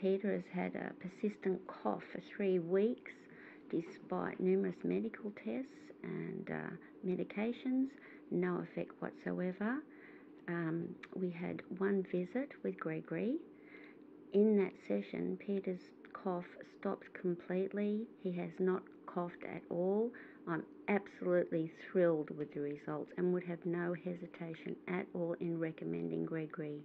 Peter has had a persistent cough for 3 weeks, despite numerous medical tests and medications, no effect whatsoever. We had one visit with Gregory. In that session, Peter's cough stopped completely. He has not coughed at all. I'm absolutely thrilled with the results and would have no hesitation at all in recommending Gregory.